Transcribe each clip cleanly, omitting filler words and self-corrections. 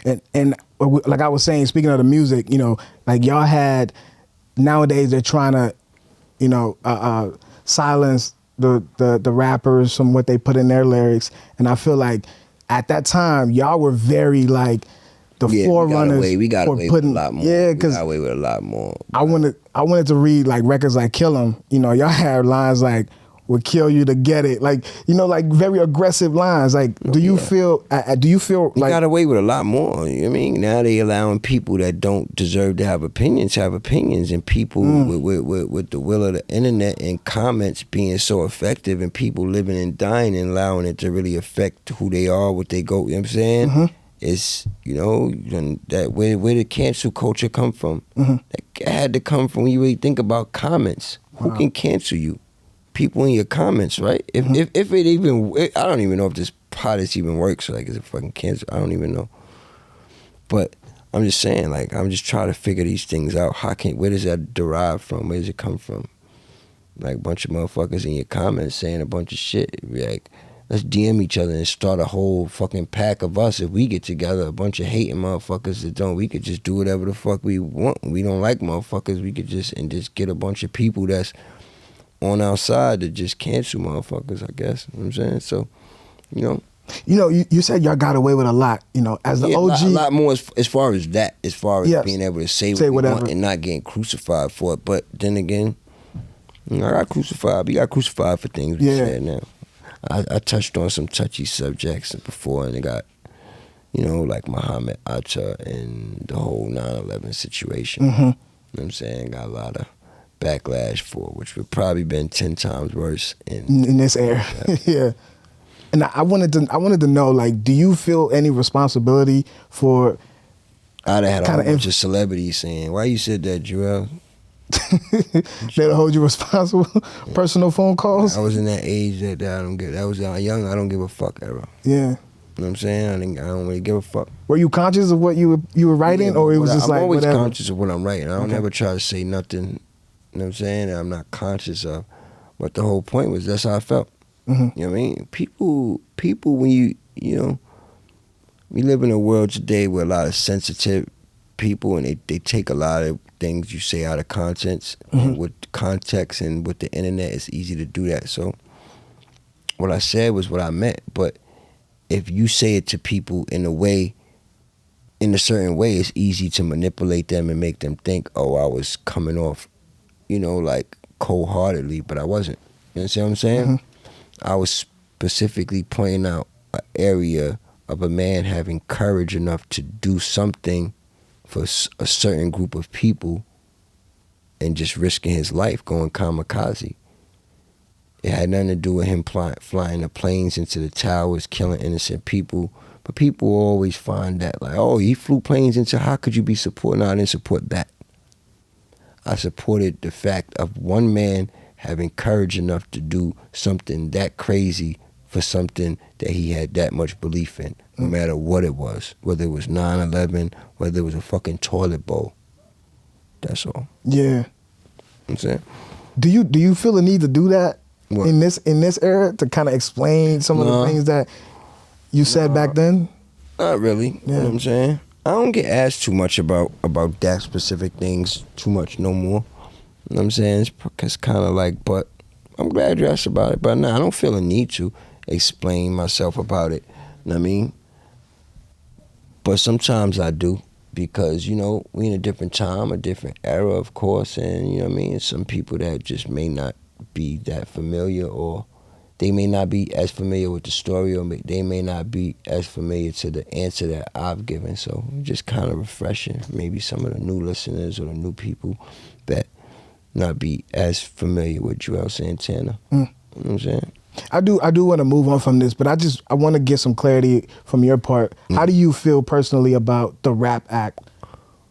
And like I was saying, speaking of the music, you know, like y'all had, nowadays they're trying to, you know, silence the rappers from what they put in their lyrics. And I feel like at that time, y'all were very like the forerunners. We got away with a lot more. Yeah, because we got away with a lot more. I wanted to read like records like Kill 'Em. You know, y'all had lines like "would kill you to get it," like, you know, like very aggressive lines. Like, do you feel like we got away with a lot more? You know what I mean? Now they allowing people that don't deserve to have opinions, and people with the will of the internet and comments being so effective, and people living and dying and allowing it to really affect who they are, what they go. You know what I'm saying? Mm-hmm. It's, you know, that where did cancel culture come from? Mm-hmm. That had to come from when you really think about comments. Wow. Who can cancel you? People in your comments, right? If it even, I don't even know if this podcast even works. Like, is it fucking cancel? I don't even know. But I'm just saying, like, I'm just trying to figure these things out. Where does that derive from? Where does it come from? Like, a bunch of motherfuckers in your comments saying a bunch of shit. Like, let's DM each other and start a whole fucking pack of us. If we get together, a bunch of hating motherfuckers that don't, we could just do whatever the fuck we want. We don't like motherfuckers. We could just get a bunch of people that's on our side to just cancel motherfuckers, I guess. You know what I'm saying? So, you know. You know, you said y'all got away with a lot, you know, as the OG. A lot more as far as that, as far as being able to say what we want and not getting crucified for it. But then again, you know, I got crucified. We got crucified for things we said now. I touched on some touchy subjects before, and it got, you know, like Muhammad Atta and the whole 9/11 situation. Mm-hmm. You know what I'm saying? Got a lot of backlash for, which would probably been 10 times worse in this era. Yeah. And I wanted to know, like, do you feel any responsibility for? I'd have had a bunch of celebrities saying, "Why you said that, Juelz?" They'll hold you responsible. Personal phone calls. I was in that age that I don't give. That was young. I don't give a fuck era. Yeah. You know what I'm saying? I don't really give a fuck. Were you conscious of what you were writing, or it was just like I'm always whatever? conscious of what I'm writing. I don't ever try to say nothing. You know what I'm saying? That I'm not conscious of. But the whole point was that's how I felt. Mm-hmm. You know what I mean? People when you know, we live in a world today where a lot of sensitive people, and they take a lot of things you say out of context. And with context and with the internet, it's easy to do that. So what I said was what I meant. But if you say it to people in a certain way, it's easy to manipulate them and make them think, oh, I was coming off, you know, like cold-heartedly, but I wasn't. You understand what I'm saying? Mm-hmm. I was specifically pointing out an area of a man having courage enough to do something for a certain group of people and just risking his life, going kamikaze. It had nothing to do with him flying the planes into the towers, killing innocent people. But people always find that, like, oh, he flew planes into, how could you be supporting? No, I didn't support that. I supported the fact of one man having courage enough to do something that crazy for something that he had that much belief in, no matter what it was, whether it was 9/11, whether it was a fucking toilet bowl. That's all. Yeah. You know what I'm saying? Do you feel the need to do that in this era, to kind of explain some of the things that you said back then? Not really. Yeah. You know what I'm saying? I don't get asked too much about that specific things too much no more. You know what I'm saying? It's kind of like, but I'm glad you asked about it. But no, I don't feel a need to explain myself about it. You know what I mean? But sometimes I do, because, you know, we in a different time, a different era, of course, and, you know what I mean? Some people that just may not be that familiar, or they may not be as familiar with the story, or they may not be as familiar to the answer that I've given. So just kind of refreshing maybe some of the new listeners or the new people that not be as familiar with Juelz Santana. You know what I'm saying? I do want to move on from this, but I want to get some clarity from your part. How do you feel personally about the rap act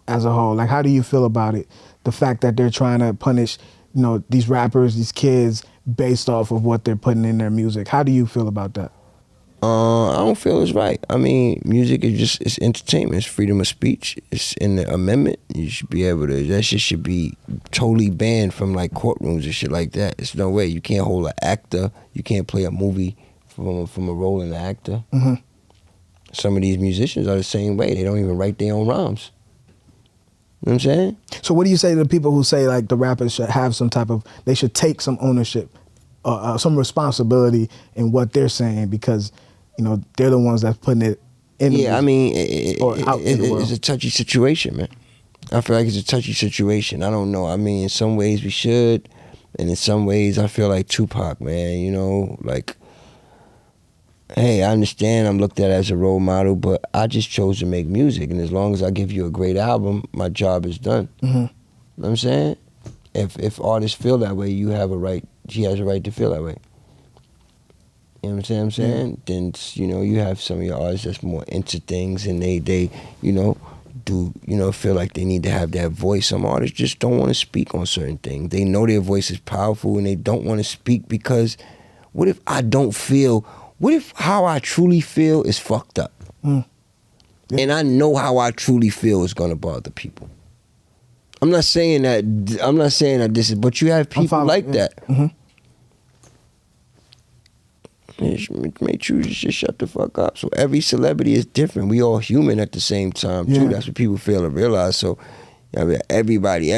as a whole? Like, how do you feel about it? The fact that they're trying to punish, you know, these rappers, these kids, based off of what they're putting in their music. How do you feel about that? I don't feel it's right. I mean, music is it's entertainment. It's freedom of speech. It's in the amendment. You should be able to, that shit should be totally banned from like courtrooms and shit like that. There's no way. You can't hold an actor. You can't play a movie from a role in an actor. Mm-hmm. Some of these musicians are the same way. They don't even write their own rhymes. You know what I'm saying? So what do you say to the people who say like the rappers should have some type of, they should take some ownership, some responsibility in what they're saying because, you know, they're the ones that's putting it in the music, I mean, it's a touchy situation, man. I feel like it's a touchy situation. I don't know. I mean, in some ways we should, and in some ways I feel like Tupac, man, you know, like, hey, I understand I'm looked at as a role model, but I just chose to make music, and as long as I give you a great album, my job is done. Mm-hmm. You know what I'm saying? If artists feel that way, he has a right to feel that way. You know what I'm saying? Then, you know, you have some of your artists that's more into things, and they you know, feel like they need to have that voice. Some artists just don't want to speak on certain things. They know their voice is powerful, and they don't want to speak because what if how I truly feel is fucked up? Mm. Yeah. And I know how I truly feel is gonna bother people. I'm not saying that this is, but you have people like that. Mm-hmm. Make sure you just shut the fuck up. So every celebrity is different. We all human at the same time too. Yeah. That's what people fail to realize. So I mean, everybody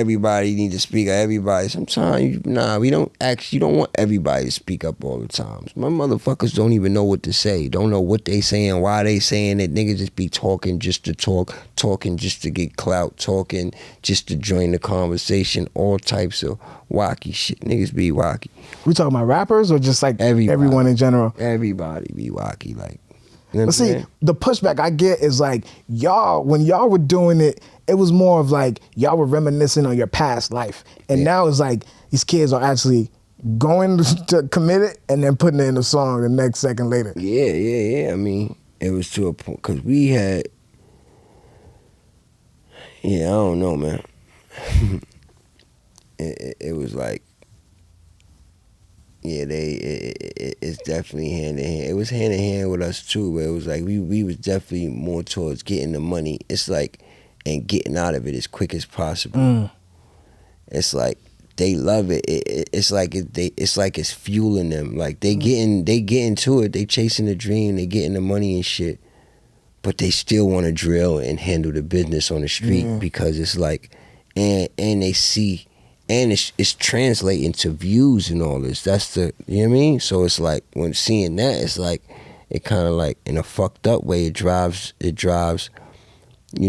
need to speak. Everybody. Sometimes, we don't ask. You don't want everybody to speak up all the time. My motherfuckers don't even know what to say. Don't know what they saying, why they saying it. Niggas just be talking just to talk, talking just to get clout, talking just to join the conversation. All types of wacky shit. Niggas be wacky. We talking about rappers or just like everyone in general? Everybody be wacky, like. You know but see, the pushback I get is like when y'all were doing it, it was more of like y'all were reminiscing on your past life. And now it's like these kids are actually going to commit it and then putting it in a song the next second later. Yeah. I mean, it was to a point, because we had, I don't know, man. it was like, it's definitely hand in hand. It was hand in hand with us too, but it was like we was definitely more towards getting the money. It's like, and getting out of it as quick as possible. It's like they love it. It's like it's fueling them. Like they get into it. They chasing the dream. They getting the money and shit, but they still want to drill and handle the business on the street because it's like, and they see. And it's translating to views and all this. That's the, you know what I mean? So it's like, when seeing that, it's like, it kind of like, in a fucked up way, it drives, you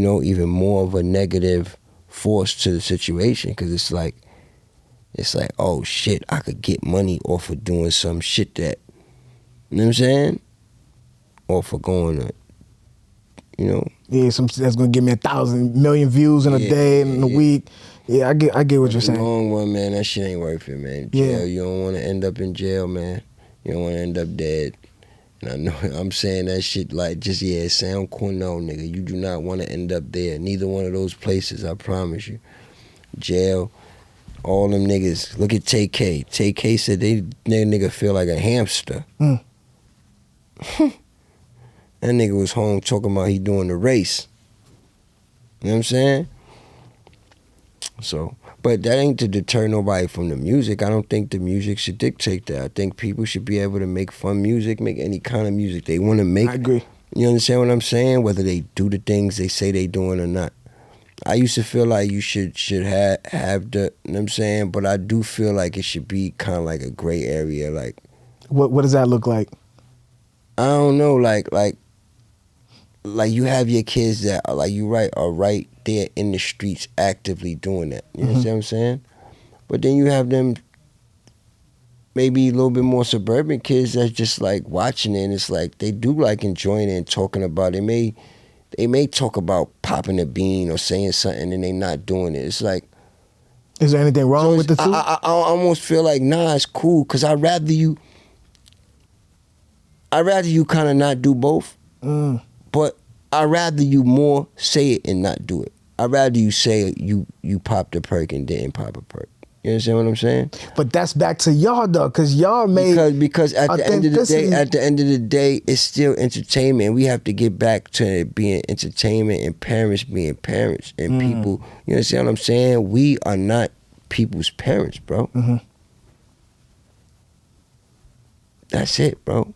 know, even more of a negative force to the situation. Because it's like, oh shit, I could get money off of doing some shit that, you know what I'm saying? Or for going to, you know. Yeah, that's going to give me 1,000 million views in a day and in a week. Yeah, I get what you're saying. In the long run, man, that shit ain't worth it, man. Jail, you don't want to end up in jail, man. You don't want to end up dead. And I know I'm saying that shit like just, it sound corno, nigga. You do not want to end up there. Neither one of those places, I promise you. Jail, all them niggas. Look at TK. TK said that nigga feel like a hamster. That nigga was home talking about he doing the race. You know what I'm saying? So, but that ain't to deter nobody from the music. I don't think the music should dictate that. I think people should be able to make fun music, make any kind of music they want to make. I agree. You understand what I'm saying? Whether they do the things they say they doing or not. I used to feel like you should have the, you know what I'm saying? But I do feel like it should be kind of like a gray area. Like, what does that look like? I don't know. Like you have your kids that are, like you are right there in the streets actively doing that. You understand what I'm saying? But then you have them maybe a little bit more suburban kids that's just like watching it, and it's like they do like enjoying it and talking about it. They may talk about popping a bean or saying something and they not doing it. It's like, is there anything wrong with the two? I almost feel like, nah, it's cool, because I'd rather you kind of not do both. But I'd rather you more say it and not do it. I'd rather you say you popped a perk and didn't pop a perk. You understand what I'm saying? But that's back to y'all though, because y'all made because at the end of the day, it's still entertainment. We have to get back to it being entertainment and parents being parents and people. You understand what I'm saying? We are not people's parents, bro. That's it, bro.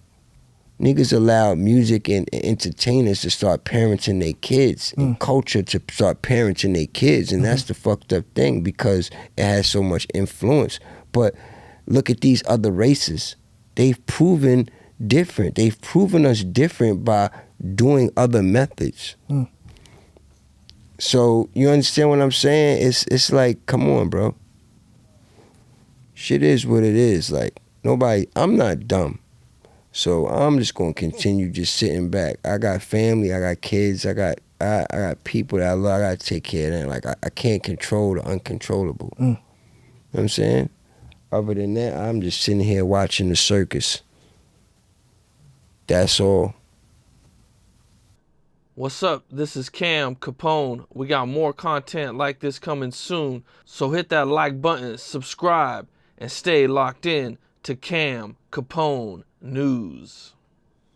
Niggas allowed music and entertainers to start parenting their kids and culture to start parenting their kids. And that's the fucked up thing because it has so much influence. But look at these other races. They've proven different. They've proven us different by doing other methods. So you understand what I'm saying? It's like, come on, bro. Shit is what it is. Like, I'm not dumb. So I'm just gonna continue just sitting back. I got family, I got kids, I got people that I love, I gotta take care of them. Like I can't control the uncontrollable. You know what I'm saying? Other than that, I'm just sitting here watching the circus. That's all. What's up? This is Cam Capone. We got more content like this coming soon. So hit that like button, subscribe, and stay locked in to Cam Capone News.